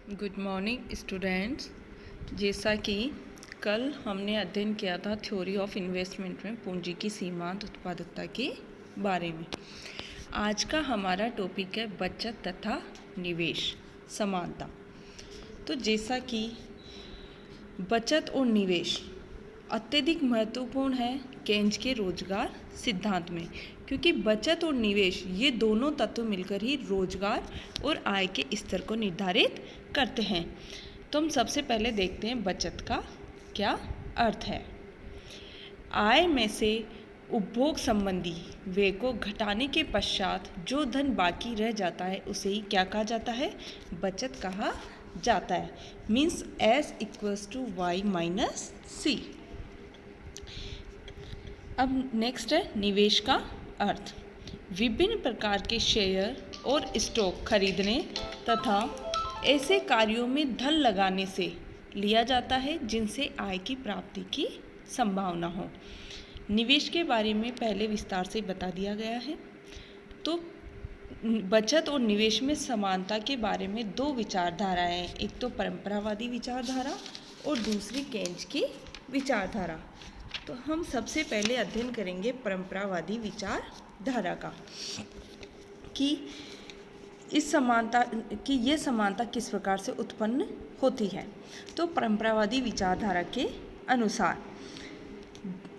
Good morning students. जैसा कि कल हमने अध्ययन किया था थ्योरी ऑफ इन्वेस्टमेंट में पूंजी की सीमांत उत्पादकता के बारे में, आज का हमारा टॉपिक है बचत तथा निवेश समानता। तो जैसा कि बचत और निवेश अत्यधिक महत्वपूर्ण है केन्ज के रोजगार सिद्धांत में, क्योंकि बचत और निवेश ये दोनों तत्व मिलकर ही रोजगार और आय के स्तर को निर्धारित करते हैं। तो हम सबसे पहले देखते हैं बचत का क्या अर्थ है। आय में से उपभोग संबंधी व्यय को घटाने के पश्चात जो धन बाकी रह जाता है उसे ही क्या कहा जाता है, बचत कहा जाता है। Means S=Y-C। अब नेक्स्ट है निवेश का अर्थ। विभिन्न प्रकार के शेयर और स्टॉक खरीदने तथा ऐसे कार्यों में धन लगाने से लिया जाता है जिनसे आय की प्राप्ति की संभावना हो। निवेश के बारे में पहले विस्तार से बता दिया गया है। तो बचत और निवेश में समानता के बारे में दो विचारधाराएं हैं, एक तो परंपरावादी विचारधारा और दूसरी केन्ज की विचारधारा। तो हम सबसे पहले अध्ययन करेंगे परंपरावादी विचारधारा का कि ये समानता किस प्रकार से उत्पन्न होती है। तो परंपरावादी विचारधारा के अनुसार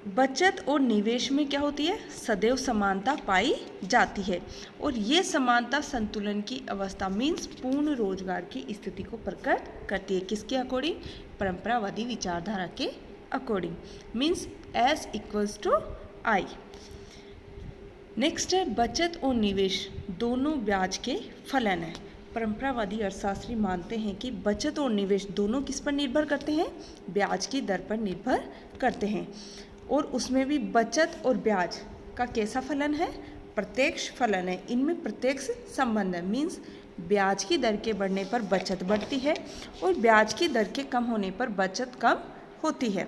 बचत और निवेश में क्या होती है, सदैव समानता पाई जाती है और ये समानता संतुलन की अवस्था मीन्स पूर्ण रोजगार की स्थिति को प्रकट करती है। किसके अकॉर्डिंग, परंपरावादी विचारधारा के अकॉर्डिंग। Means S=I। नेक्स्ट है बचत और निवेश दोनों ब्याज के फलन है। परंपरावादी अर्थशास्त्री मानते हैं कि बचत और निवेश दोनों किस पर निर्भर करते हैं, ब्याज की दर पर निर्भर करते हैं। और उसमें भी बचत और ब्याज का कैसा फलन है, प्रत्यक्ष फलन है। इनमें प्रत्यक्ष संबंध है। मीन्स ब्याज की दर के बढ़ने पर बचत बढ़ती है और ब्याज की दर के कम होने पर बचत कम होती है।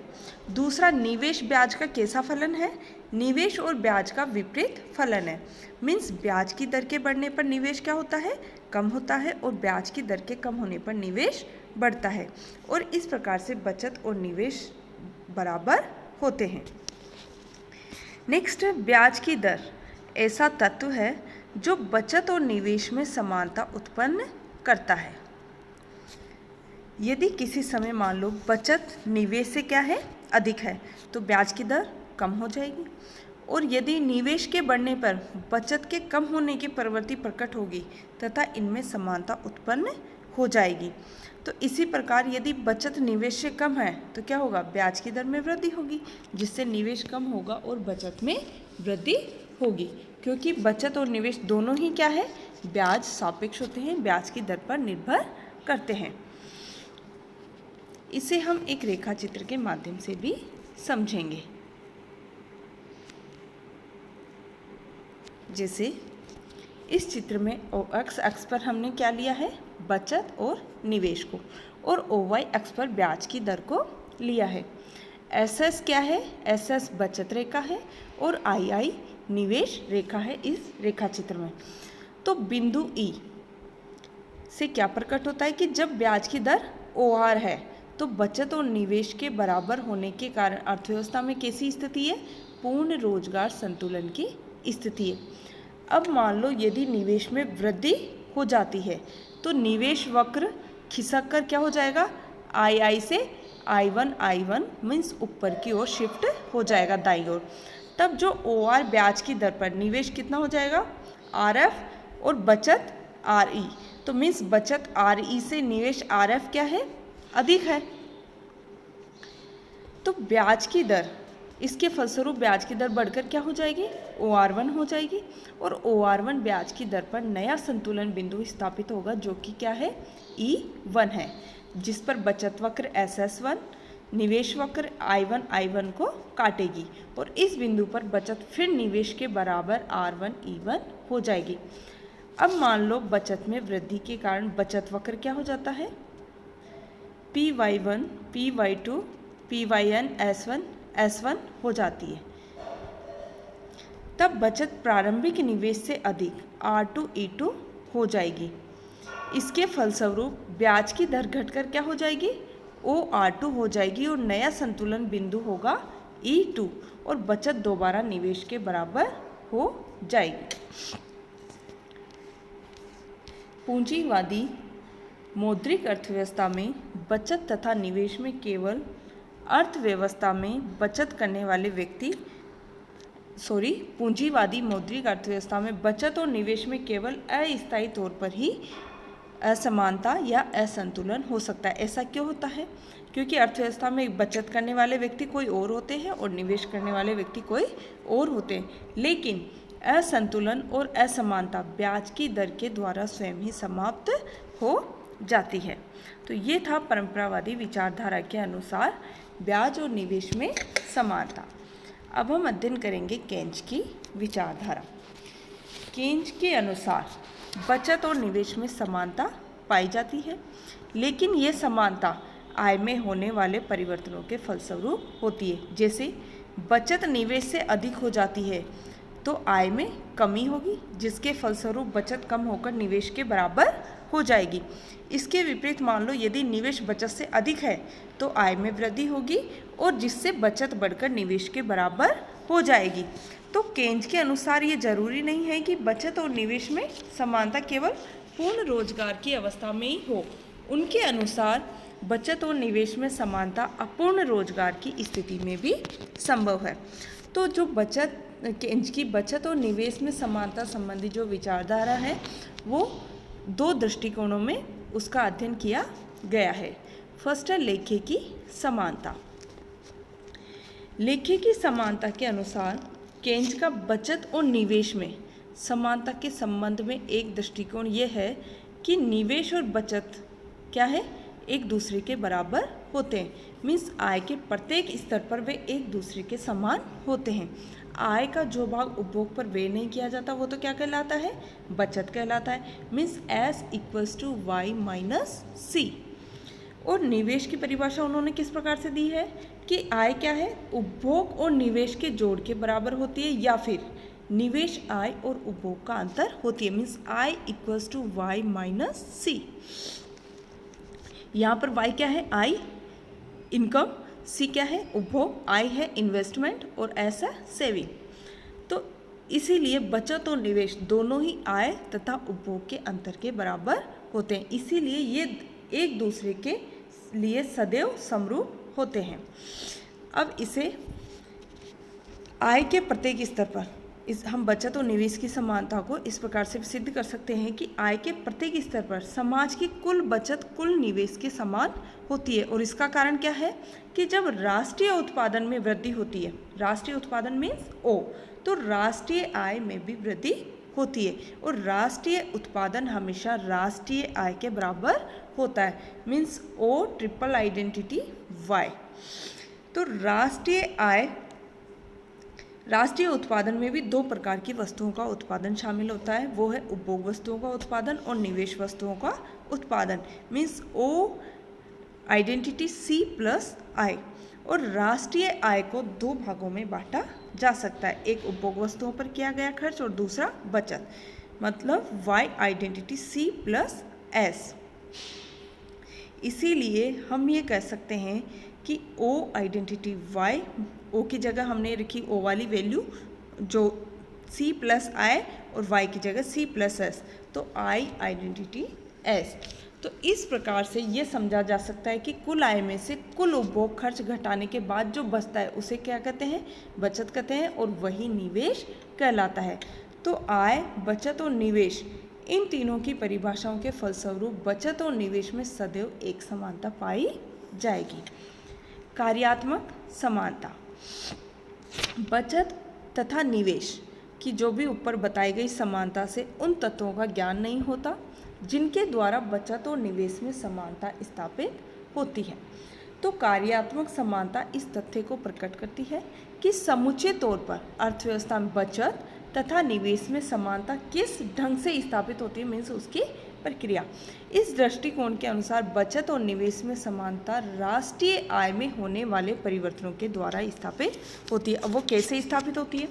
दूसरा निवेश ब्याज का कैसा फलन है, निवेश और ब्याज का विपरीत फलन है। मीन्स ब्याज की दर के बढ़ने पर निवेश क्या होता है, कम होता है और ब्याज की दर के कम होने पर निवेश बढ़ता है। और इस प्रकार से बचत और निवेश बराबर होते हैं। नेक्स्ट, ब्याज की दर ऐसा तत्व है जो बचत और निवेश में समानता उत्पन्न करता है। यदि किसी समय मान लो बचत निवेश से क्या है, अधिक है, तो ब्याज की दर कम हो जाएगी। और यदि निवेश के बढ़ने पर बचत के कम होने की प्रवृत्ति प्रकट होगी तथा इनमें समानता उत्पन्न हो जाएगी। तो इसी प्रकार यदि बचत निवेश से कम है तो क्या होगा, ब्याज की दर में वृद्धि होगी, जिससे निवेश कम होगा और बचत में वृद्धि होगी। क्योंकि बचत और निवेश दोनों ही क्या है, ब्याज सापेक्ष होते हैं, ब्याज की दर पर निर्भर करते हैं। इसे हम एक रेखा चित्र के माध्यम से भी समझेंगे। जैसे इस चित्र में OX अक्ष पर हमने क्या लिया है, बचत और निवेश को, और OY अक्ष पर ब्याज की दर को लिया है। SS क्या है, SS बचत रेखा है और II निवेश रेखा है इस रेखा चित्र में। तो बिंदु E से क्या प्रकट होता है कि जब ब्याज की दर OR है तो बचत और निवेश के बराबर होने के कारण अर्थव्यवस्था में कैसी स्थिति है, पूर्ण रोजगार संतुलन की स्थिति है। अब मान लो यदि निवेश में वृद्धि हो जाती है तो निवेश वक्र खिसक कर क्या हो जाएगा, II से I1 मीन्स ऊपर की ओर शिफ्ट हो जाएगा, दाईं ओर। तब जो OR ब्याज की दर पर निवेश कितना हो जाएगा, RF और बचत RE। तो मीन्स बचत RE से निवेश RF क्या है, अधिक है। तो ब्याज की दर, इसके फलस्वरूप ब्याज की दर बढ़कर क्या हो जाएगी, OR1 हो जाएगी और OR1 ब्याज की दर पर नया संतुलन बिंदु स्थापित होगा जो कि क्या है, E1 है, जिस पर बचत वक्र SS1 निवेश वक्र I1 को काटेगी और इस बिंदु पर बचत फिर निवेश के बराबर R1E1 हो जाएगी। अब मान लो बचत में वृद्धि के कारण बचत वक्र क्या हो जाता है, PY1 PY2 PYN S1 हो जाती है। तब बचत प्रारंभिक निवेश से अधिक R2E2 हो जाएगी। इसके फलस्वरूप ब्याज की दर घटकर क्या हो जाएगी, OR2 हो जाएगी और नया संतुलन बिंदु होगा E2 और बचत दोबारा निवेश के बराबर हो जाएगी। पूंजीवादी मौद्रिक अर्थव्यवस्था में बचत तथा निवेश में केवल अर्थव्यवस्था में बचत करने वाले व्यक्ति पूंजीवादी मौद्रिक अर्थव्यवस्था में बचत और निवेश में केवल अस्थायी तौर पर ही असमानता या असंतुलन हो सकता है। ऐसा क्यों होता है? क्योंकि अर्थव्यवस्था में बचत करने वाले व्यक्ति कोई और होते हैं और निवेश करने वाले व्यक्ति कोई और होते हैं, लेकिन असंतुलन और असमानता ब्याज की दर के द्वारा स्वयं ही समाप्त हो जाती है। तो ये था परंपरावादी विचारधारा के अनुसार ब्याज और निवेश में समानता। अब हम अध्ययन करेंगे केन्ज की विचारधारा। केन्ज के अनुसार बचत और निवेश में समानता पाई जाती है, लेकिन ये समानता आय में होने वाले परिवर्तनों के फलस्वरूप होती है। जैसे बचत निवेश से अधिक हो जाती है तो आय में कमी होगी, जिसके फलस्वरूप बचत कम होकर निवेश के बराबर हो जाएगी। इसके विपरीत मान लो यदि निवेश बचत से अधिक है तो आय में वृद्धि होगी और जिससे बचत बढ़कर निवेश के बराबर हो जाएगी। तो केन्ज के अनुसार ये जरूरी नहीं है कि बचत और निवेश में समानता केवल पूर्ण रोजगार की अवस्था में ही हो। उनके अनुसार बचत और निवेश में समानता अपूर्ण रोजगार की स्थिति में भी संभव है। तो जो केन्ज की बचत और निवेश में समानता संबंधी जो विचारधारा है वो दो दृष्टिकोणों में उसका अध्ययन किया गया है। फर्स्ट है लेखे की समानता। लेखे की समानता के अनुसार केन्ज का बचत और निवेश में समानता के संबंध में एक दृष्टिकोण यह है कि निवेश और बचत क्या है, एक दूसरे के बराबर होते हैं। मीन्स आय के प्रत्येक स्तर पर वे एक दूसरे के समान होते हैं। आय का जो भाग उपभोग पर व्यय नहीं किया जाता वो तो क्या कहलाता है, बचत कहलाता है। Means S = Y - C। और निवेश की परिभाषा उन्होंने किस प्रकार से दी है कि आय क्या है, उपभोग और निवेश के जोड़ के बराबर होती है या फिर निवेश आय और उपभोग का अंतर होती है। Means I = Y - C। यहाँ पर Y क्या है, I इनकम, C क्या है, उपभोग, I है इन्वेस्टमेंट और S है सेविंग। तो इसीलिए बचत और निवेश दोनों ही आय तथा उपभोग के अंतर के बराबर होते हैं। इसीलिए ये एक दूसरे के लिए सदैव समरूप होते हैं। अब इसे आय के प्रत्येक स्तर पर हम बचत और निवेश की समानता को इस प्रकार से सिद्ध कर सकते हैं कि आय के प्रत्येक स्तर पर समाज की कुल बचत कुल निवेश के समान होती है। और इसका कारण क्या है कि जब राष्ट्रीय उत्पादन में वृद्धि होती है, राष्ट्रीय उत्पादन मीन्स O, तो राष्ट्रीय आय में भी वृद्धि होती है। और राष्ट्रीय उत्पादन हमेशा राष्ट्रीय आय के बराबर होता है। Means O triple identity Y। तो राष्ट्रीय उत्पादन में भी दो प्रकार की वस्तुओं का उत्पादन शामिल होता है, वो है उपभोग वस्तुओं का उत्पादन और निवेश वस्तुओं का उत्पादन। Means O identity C + I। और राष्ट्रीय आय को दो भागों में बांटा जा सकता है, एक उपभोग वस्तुओं पर किया गया खर्च और दूसरा बचत, मतलब Y आइडेंटिटी C + S। इसीलिए हम ये कह सकते हैं कि O आइडेंटिटी Y, O की जगह हमने रखी O वाली वैल्यू जो C + I और Y की जगह C + S, तो I आइडेंटिटी S। तो इस प्रकार से ये समझा जा सकता है कि कुल आय में से कुल उपभोग खर्च घटाने के बाद जो बचता है उसे क्या कहते हैं, बचत कहते हैं, और वही निवेश कहलाता है। तो आय, बचत और निवेश इन तीनों की परिभाषाओं के फलस्वरूप बचत और निवेश में सदैव एक समानता पाई जाएगी। कार्यात्मक समानता। बचत तथा निवेश की जो भी ऊपर बताई गई समानता से उन तत्वों का ज्ञान नहीं होता जिनके द्वारा बचत और निवेश में समानता स्थापित होती है। तो कार्यात्मक समानता इस तथ्य को प्रकट करती है कि समुचित तौर पर अर्थव्यवस्था में बचत तथा निवेश में समानता किस ढंग से स्थापित होती है, मीन्स उसकी प्रक्रिया। इस दृष्टिकोण के अनुसार बचत और निवेश में समानता राष्ट्रीय आय में होने वाले परिवर्तनों के द्वारा स्थापित होती है। अब वो कैसे स्थापित होती है?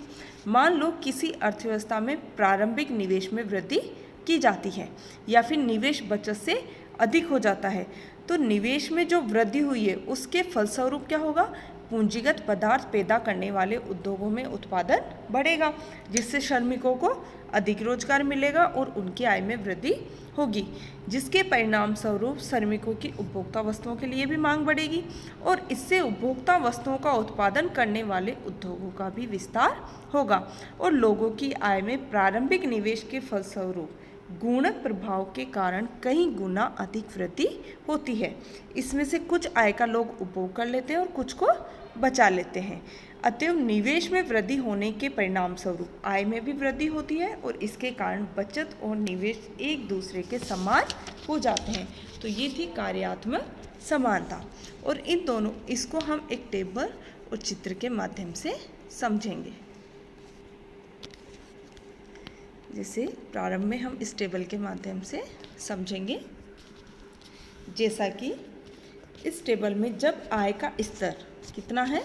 मान लो किसी अर्थव्यवस्था में प्रारंभिक निवेश में वृद्धि की जाती है या फिर निवेश बचत से अधिक हो जाता है तो निवेश में जो वृद्धि हुई है उसके फलस्वरूप क्या होगा, पूंजीगत पदार्थ पैदा करने वाले उद्योगों में उत्पादन बढ़ेगा, जिससे श्रमिकों को अधिक रोजगार मिलेगा और उनकी आय में वृद्धि होगी, जिसके परिणाम स्वरूप श्रमिकों की उपभोक्ता वस्तुओं के लिए भी मांग बढ़ेगी और इससे उपभोक्ता वस्तुओं का उत्पादन करने वाले उद्योगों का भी विस्तार होगा और लोगों की आय में प्रारंभिक निवेश के फलस्वरूप गुणक प्रभाव के कारण कई गुना अधिक वृद्धि होती है। इसमें से कुछ आय का लोग उपभोग कर लेते हैं और कुछ को बचा लेते हैं। अतएव निवेश में वृद्धि होने के परिणाम स्वरूप आय में भी वृद्धि होती है और इसके कारण बचत और निवेश एक दूसरे के समान हो जाते हैं। तो ये थी कार्यात्मक समानता और इन दोनों इसको हम एक टेबल और चित्र के माध्यम से समझेंगे। जैसे प्रारंभ में हम इस टेबल के माध्यम से समझेंगे, जैसा कि इस टेबल में जब आय का स्तर कितना है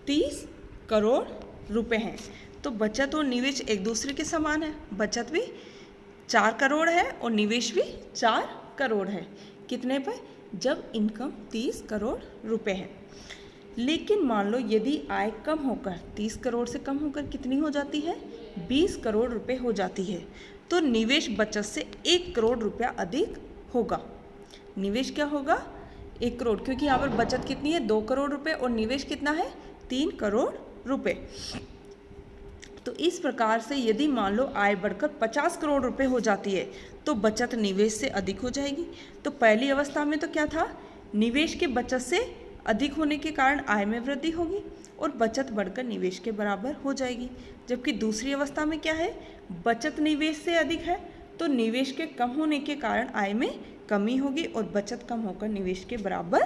30 करोड़ रुपए हैं तो बचत और निवेश एक दूसरे के समान है। बचत भी 4 करोड़ है और निवेश भी 4 करोड़ है। कितने पे? जब इनकम 30 करोड़ रुपए है। लेकिन मान लो यदि आय कम होकर 30 करोड़ से कम होकर कितनी हो जाती है, 20 करोड़ रुपए हो जाती है तो निवेश बचत से 1 करोड़ रुपया अधिक होगा। निवेश क्या होगा? 1 करोड़, क्योंकि यहाँ पर बचत कितनी है 2 करोड़ रुपए और निवेश कितना है 3 करोड़ रुपए। तो इस प्रकार से यदि मान लो आय बढ़कर 50 करोड़ रुपए हो जाती है तो बचत निवेश से अधिक हो जाएगी। तो पहली अवस्था में तो क्या था, निवेश के बचत से अधिक होने के कारण आय में वृद्धि होगी और बचत बढ़कर निवेश के बराबर हो जाएगी। जबकि दूसरी अवस्था में क्या है, बचत निवेश से अधिक है तो निवेश के कम होने के कारण आय में कमी होगी और बचत कम होकर निवेश के बराबर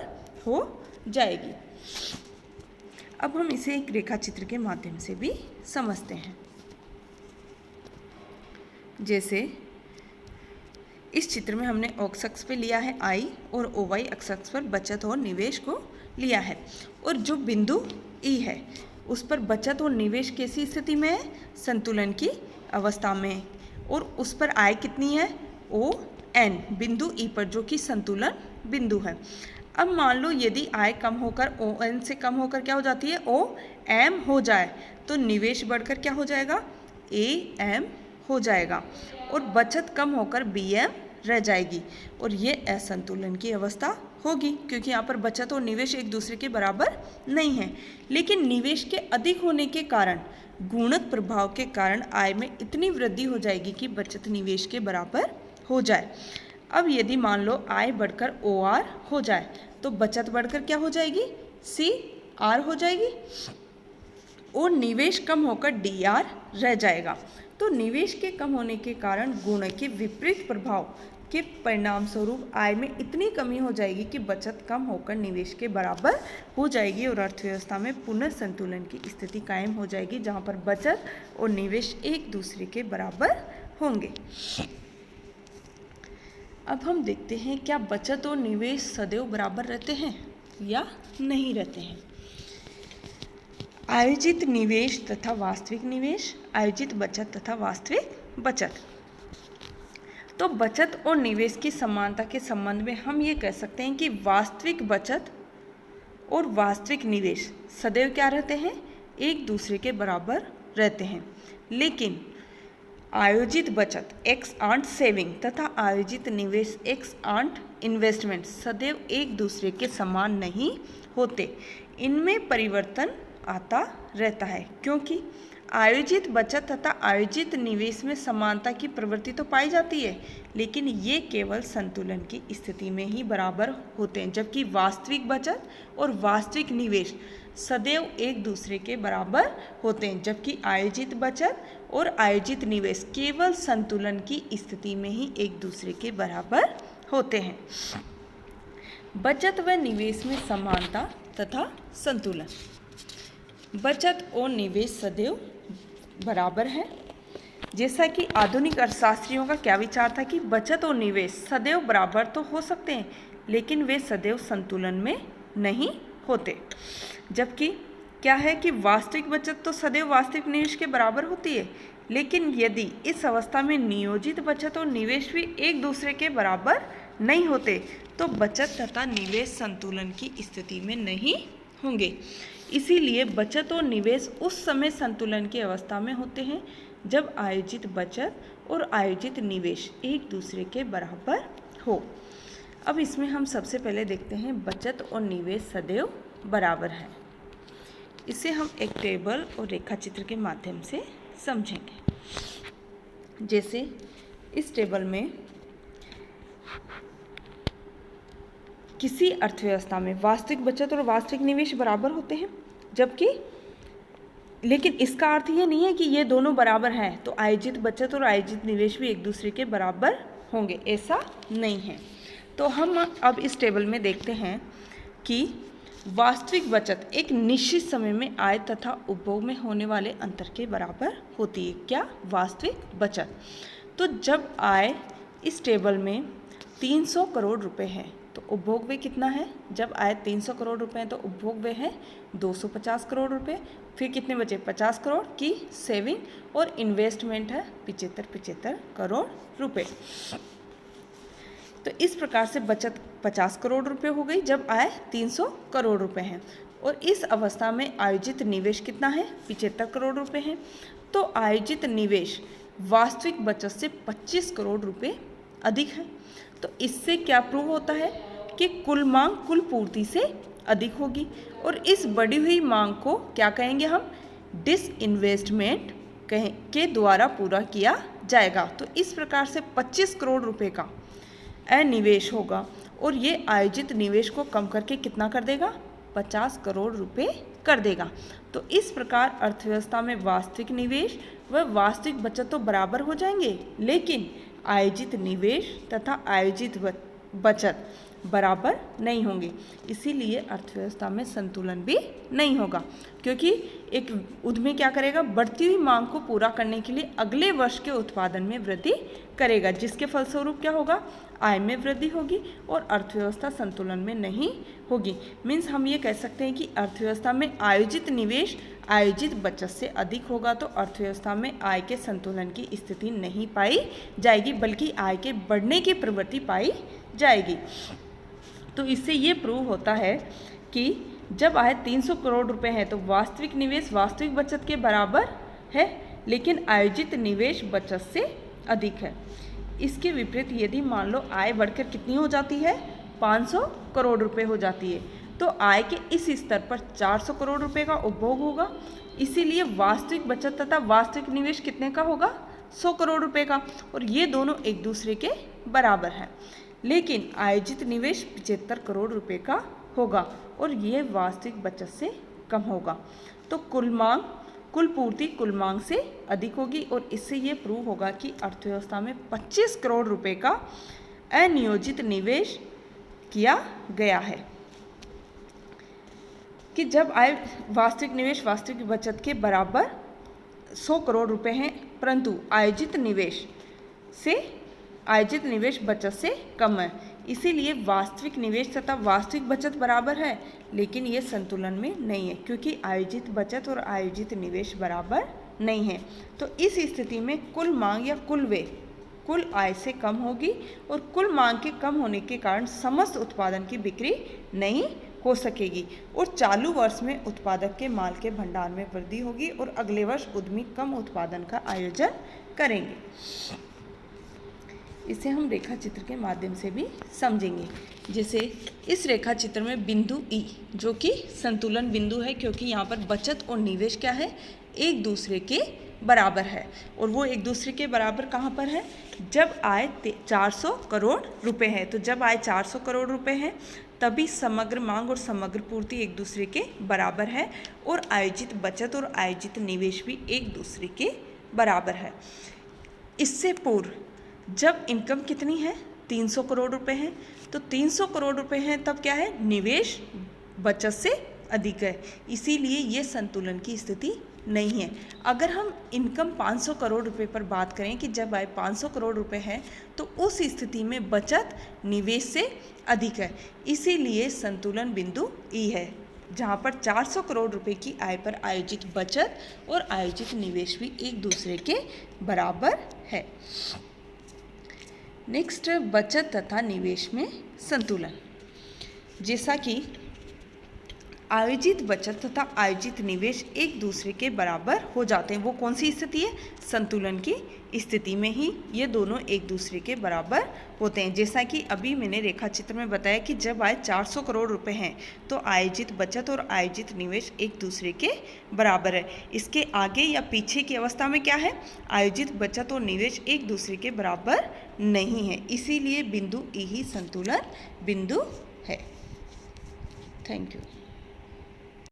हो जाएगी। अब हम इसे एक रेखा चित्र के माध्यम से भी समझते हैं। जैसे इस चित्र में हमने एक्स अक्ष पे लिया है आई और OY अक्ष पर बचत और निवेश को लिया है और जो बिंदु ई है उस पर बचत और निवेश कैसी स्थिति में है, संतुलन की अवस्था में, और उस पर आय कितनी है ON बिंदु ई पर, जो कि संतुलन बिंदु है। अब मान लो यदि आय कम होकर ON से कम होकर क्या हो जाती है OM हो जाए तो निवेश बढ़कर क्या हो जाएगा AM हो जाएगा और बचत कम होकर BM रह जाएगी और ये असंतुलन की अवस्था होगी, क्योंकि यहाँ पर बचत और निवेश एक दूसरे के बराबर नहीं है। लेकिन निवेश के अधिक होने के कारण गुणक प्रभाव के कारण आय में इतनी वृद्धि हो जाएगी कि बचत निवेश के बराबर हो जाए। अब यदि मान लो आय बढ़कर OR हो जाए तो बचत बढ़कर क्या हो जाएगी CR हो जाएगी और निवेश कम होकर DR रह जाएगा। तो निवेश के कम होने के कारण गुणक के विपरीत प्रभाव के परिणाम स्वरूप आय में इतनी कमी हो जाएगी कि बचत कम होकर निवेश के बराबर हो जाएगी और अर्थव्यवस्था में पुनः संतुलन की स्थिति कायम हो जाएगी, जहां पर बचत और निवेश एक दूसरे के बराबर होंगे। अब हम देखते हैं क्या बचत और निवेश सदैव बराबर रहते हैं या नहीं रहते हैं। आयोजित निवेश तथा वास्तविक निवेश, आयोजित बचत तथा वास्तविक बचत। तो बचत और निवेश की समानता के संबंध में हम ये कह सकते हैं कि वास्तविक बचत और वास्तविक निवेश सदैव क्या रहते हैं, एक दूसरे के बराबर रहते हैं। लेकिन आयोजित बचत एक्स आंट सेविंग तथा आयोजित निवेश एक्स आंट इन्वेस्टमेंट सदैव एक दूसरे के समान नहीं होते, इनमें परिवर्तन आता रहता है, क्योंकि आयोजित बचत तथा आयोजित निवेश में समानता की प्रवृत्ति तो पाई जाती है, लेकिन ये केवल संतुलन की स्थिति में ही बराबर होते हैं, जबकि वास्तविक बचत और वास्तविक निवेश सदैव एक दूसरे के बराबर होते हैं, जबकि आयोजित बचत और आयोजित निवेश केवल संतुलन की स्थिति में ही एक दूसरे के बराबर होते हैं। बचत व निवेश में समानता तथा संतुलन। बचत और निवेश सदैव बराबर है। जैसा कि आधुनिक अर्थशास्त्रियों का क्या विचार था कि बचत और निवेश सदैव बराबर तो हो सकते हैं, लेकिन वे सदैव संतुलन में नहीं होते। जबकि क्या है कि वास्तविक बचत तो सदैव वास्तविक निवेश के बराबर होती है, लेकिन यदि इस अवस्था में नियोजित बचत और निवेश भी एक दूसरे के बराबर नहीं होते तो बचत तथा निवेश संतुलन की स्थिति में नहीं होंगे। इसीलिए बचत और निवेश उस समय संतुलन की अवस्था में होते हैं जब आयोजित बचत और आयोजित निवेश एक दूसरे के बराबर हो। अब इसमें हम सबसे पहले देखते हैं बचत और निवेश सदैव बराबर है। इसे हम एक टेबल और रेखाचित्र के माध्यम से समझेंगे। जैसे इस टेबल में किसी अर्थव्यवस्था में वास्तविक बचत और वास्तविक निवेश बराबर होते हैं, जबकि लेकिन इसका अर्थ ये नहीं है कि ये दोनों बराबर हैं तो आयोजित बचत और आयोजित निवेश भी एक दूसरे के बराबर होंगे, ऐसा नहीं है। तो हम अब इस टेबल में देखते हैं कि वास्तविक बचत एक निश्चित समय में आय तथा उपभोग में होने वाले अंतर के बराबर होती है। क्या? वास्तविक बचत। तो जब आय इस टेबल में 300 करोड़ रुपए है तो उपभोग व्यय कितना है? जब आय 300 करोड़ रुपए है तो उपभोग व्यय है 250 करोड़ रुपए। फिर कितने बचे? 50 करोड़ की सेविंग और इन्वेस्टमेंट है 75 करोड़ रुपए। तो इस प्रकार से बचत 50 करोड़ रुपए हो गई जब आय 300 करोड़ रुपए है। और इस अवस्था में आयोजित निवेश कितना है? 75 करोड़ रुपए है। तो आयोजित निवेश वास्तविक बचत से 25 करोड़ रुपए अधिक है। तो इससे क्या प्रूव होता है कि कुल मांग कुल पूर्ति से अधिक होगी और इस बढ़ी हुई मांग को क्या कहेंगे हम? डिसइन्वेस्टमेंट के द्वारा पूरा किया जाएगा। तो इस प्रकार से 25 करोड़ रुपए का अनिवेश होगा और ये आयोजित निवेश को कम करके कितना कर देगा? 50 करोड़ रुपए कर देगा। तो इस प्रकार अर्थव्यवस्था में वास्तविक निवेश व वास्तविक बचत तो बराबर हो जाएंगे, लेकिन आयोजित निवेश तथा आयोजित बचत बराबर नहीं होंगे। इसीलिए अर्थव्यवस्था में संतुलन भी नहीं होगा, क्योंकि एक उद्यमी क्या करेगा? बढ़ती हुई मांग को पूरा करने के लिए अगले वर्ष के उत्पादन में वृद्धि करेगा, जिसके फलस्वरूप क्या होगा? आय में वृद्धि होगी और अर्थव्यवस्था संतुलन में नहीं होगी। मीन्स हम ये कह सकते हैं कि अर्थव्यवस्था में आयोजित निवेश आयोजित बचत से अधिक होगा तो अर्थव्यवस्था में आय के संतुलन की स्थिति नहीं पाई जाएगी, बल्कि आय के बढ़ने की प्रवृत्ति पाई जाएगी। तो इससे ये प्रूव होता है कि जब आय 300 करोड़ रुपए है तो वास्तविक निवेश वास्तविक बचत के बराबर है, लेकिन आयोजित निवेश बचत से अधिक है। इसके विपरीत यदि मान लो आय बढ़कर कितनी हो जाती है? 500 करोड़ रुपए हो जाती है, तो आय के इस स्तर पर 400 करोड़ रुपए का उपभोग होगा। इसीलिए वास्तविक बचत तथा वास्तविक निवेश कितने का होगा? 100 करोड़ रुपए का, और ये दोनों एक दूसरे के बराबर हैं। लेकिन आयोजित निवेश 75 करोड़ रुपए का होगा और ये वास्तविक बचत से कम होगा। तो कुल मांग कुल पूर्ति कुल मांग से अधिक होगी और इससे ये प्रूव होगा कि अर्थव्यवस्था में 25 करोड़ रुपए का अनियोजित निवेश किया गया है। कि जब आय वास्तविक निवेश वास्तविक बचत के बराबर 100 करोड़ रुपए हैं, परंतु आयोजित निवेश बचत से कम है। इसीलिए वास्तविक निवेश तथा वास्तविक बचत बराबर है, लेकिन ये संतुलन में नहीं है, क्योंकि आयोजित बचत और आयोजित निवेश बराबर नहीं है। तो इस स्थिति में कुल मांग या कुल व्यय कुल आय से कम होगी और कुल मांग के कम होने के कारण समस्त उत्पादन की बिक्री नहीं हो सकेगी और चालू वर्ष में उत्पादक के माल के भंडार में वृद्धि होगी और अगले वर्ष उद्यमी कम उत्पादन का आयोजन करेंगे। इसे हम रेखा चित्र के माध्यम से भी समझेंगे। जैसे इस रेखा चित्र में बिंदु ई जो कि संतुलन बिंदु है, क्योंकि यहाँ पर बचत और निवेश क्या है? एक दूसरे के बराबर है। और वो एक दूसरे के बराबर कहाँ पर है? जब आय 400 करोड़ रुपए है। तो जब आय 400 करोड़ रुपए है तभी समग्र मांग और समग्र पूर्ति एक दूसरे के बराबर है और आयोजित बचत और आयोजित निवेश भी एक दूसरे के बराबर है। इससे पूर्व जब इनकम कितनी है? 300 करोड़ रुपए है। तो 300 करोड़ रुपए हैं तब क्या है? निवेश बचत से अधिक है, इसीलिए ये संतुलन की स्थिति नहीं है। अगर हम इनकम 500 करोड़ रुपए पर बात करें कि जब आय 500 करोड़ रुपए है तो उस स्थिति में बचत निवेश से अधिक है, इसीलिए संतुलन बिंदु ई है। जहाँ पर 400 करोड़ रुपए की आय पर आयोजित बचत और आयोजित निवेश भी एक दूसरे के बराबर है। नेक्स्ट, बचत तथा निवेश में संतुलन। जैसा कि आयोजित बचत तथा आयोजित निवेश एक दूसरे के बराबर हो जाते हैं, वो कौन सी स्थिति है? संतुलन की स्थिति में ही ये दोनों एक दूसरे के बराबर होते हैं। जैसा कि अभी मैंने रेखा चित्र में बताया कि जब आय 400 करोड़ रुपए हैं तो आयोजित बचत और आयोजित निवेश एक दूसरे के बराबर है। इसके आगे या पीछे की अवस्था में क्या है? आयोजित बचत और निवेश एक दूसरे के बराबर नहीं है, इसीलिए बिंदु ई ही संतुलन बिंदु है। Thank you.